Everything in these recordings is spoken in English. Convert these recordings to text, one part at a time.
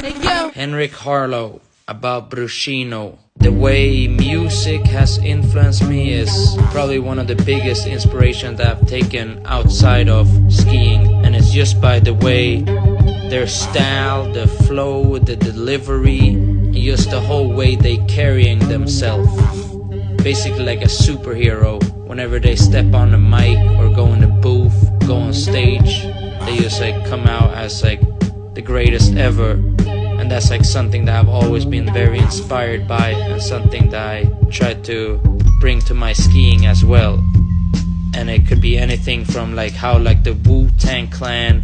Henrik Harlow, about Brusino. The way music has influenced me is probably one of the biggest inspirations that I've taken outside of skiing, and it's just by the way their style, the flow, the delivery, and just the whole way they carrying themselves. Basically like a superhero. Whenever they step on the mic or go in the booth, go on stage, they just like come out as like the greatest ever. And that's like something that I've always been very inspired by, and something that I try to bring to my skiing as well. And it could be anything from like how like the Wu-Tang Clan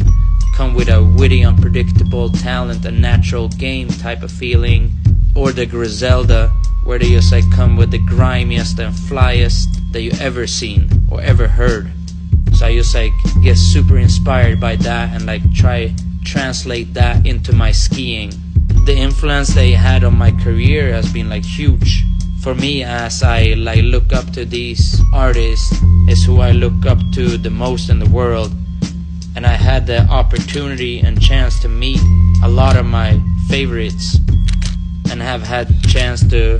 come with a witty, unpredictable talent, a natural game type of feeling, or the Griselda, where they just like come with the grimiest and flyest that you ever seen or ever heard. So I just like get super inspired by that and like try translate that into my skiing. The influence they had on my career has been like huge for me, as I like look up to these artists, is who I look up to the most in the world. And I had the opportunity and chance to meet a lot of my favorites, and have had chance to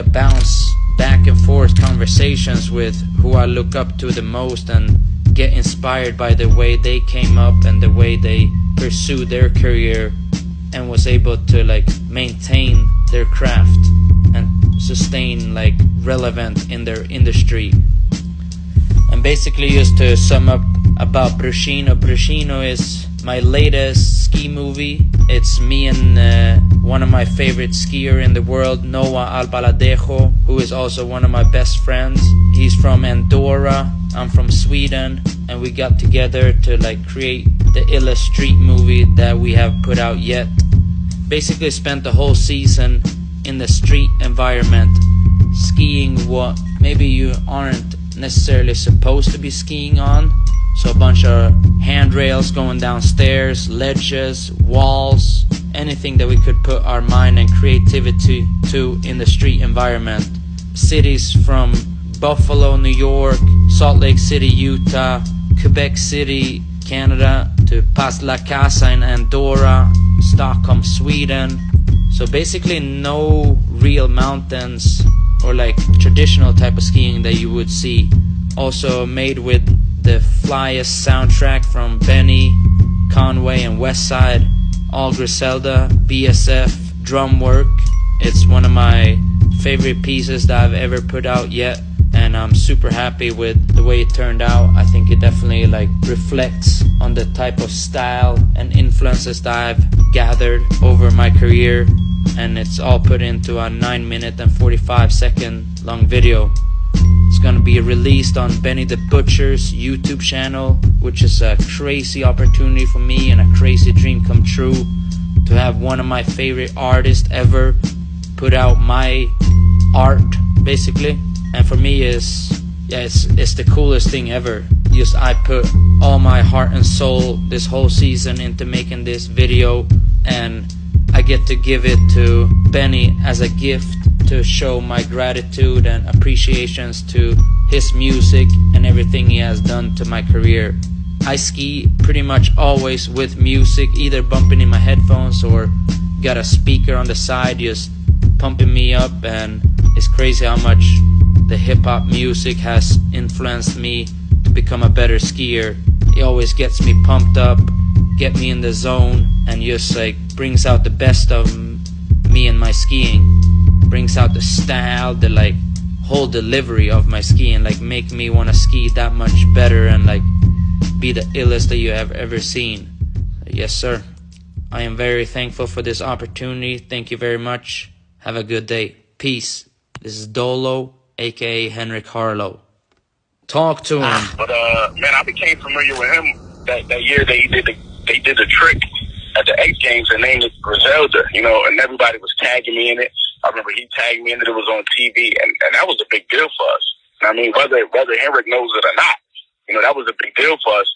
bounce back and forth conversations with who I look up to the most, and get inspired by the way they came up and the way they pursued their career, and was able to like maintain their craft and sustain like relevant in their industry. And basically, just to sum up about Brusino, Brusino is my latest ski movie. It's me and one of my favorite skier in the world, Noah Albaladejo, who is also one of my best friends. He's from Andorra, I'm from Sweden, and we got together to like create the illest street movie that we have put out yet. Basically spent the whole season in the street environment, skiing what maybe you aren't necessarily supposed to be skiing on. So a bunch of handrails going down stairs, ledges, walls, anything that we could put our mind and creativity to in the street environment. Cities from Buffalo, New York, Salt Lake City, Utah, Quebec City, Canada, to Pas La Casa in Andorra, Stockholm, Sweden. So basically no real mountains or like traditional type of skiing that you would see. Also made with the flyest soundtrack from Benny, Conway and Westside, all Griselda, BSF, drum work. It's one of my favorite pieces that I've ever put out yet, and I'm super happy with the way it turned out. I think it definitely like reflects on the type of style and influences that I've gathered over my career, and it's all put into a 9-minute and 45-second long video. It's gonna be released on Benny the Butcher's YouTube channel, which is a crazy opportunity for me and a crazy dream come true, to have one of my favorite artists ever put out my art, basically. And for me it's the coolest thing ever. Just I put all my heart and soul this whole season into making this video, and I get to give it to Benny as a gift to show my gratitude and appreciations to his music and everything he has done to my career. I ski pretty much always with music, either bumping in my headphones or got a speaker on the side just pumping me up, and it's crazy how much the hip-hop music has influenced me to become a better skier. It always gets me pumped up, get me in the zone, and just like brings out the best of me and my skiing. Brings out the style, the like whole delivery of my skiing, like make me want to ski that much better and like be the illest that you have ever seen. Yes sir, I am very thankful for this opportunity. Thank you very much. Have a good day. Peace. This is Dolo, aka Henrik Harlow. Talk to him. But man, I became familiar with him that year they did the trick at the X Games and named it Griselda, you know, and everybody was tagging me in it. I remember he tagged me in it. It was on TV, and that was a big deal for us. I mean, whether Henrik knows it or not, you know, that was a big deal for us,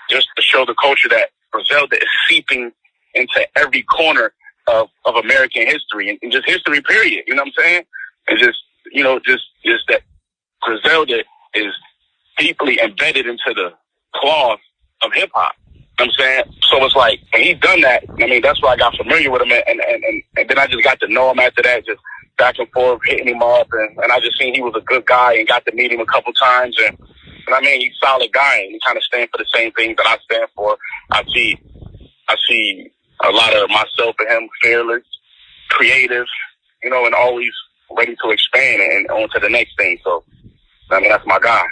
just to show the culture that Griselda is seeping into every corner of American history and just history, period. You know what I'm saying? And just, you know, just that Griselda is deeply embedded into the cloth of hip hop. know what I'm saying? So it's like, when he done that, I mean, that's where I got familiar with him, and then I just got to know him after that, just back and forth, hitting him up, and I just seen he was a good guy and got to meet him a couple times, and I mean, he's a solid guy, and he kind of stands for the same things that I stand for. I see a lot of myself in him, fearless, creative, you know, and always ready to expand and on to the next thing. So, I mean, that's my guy.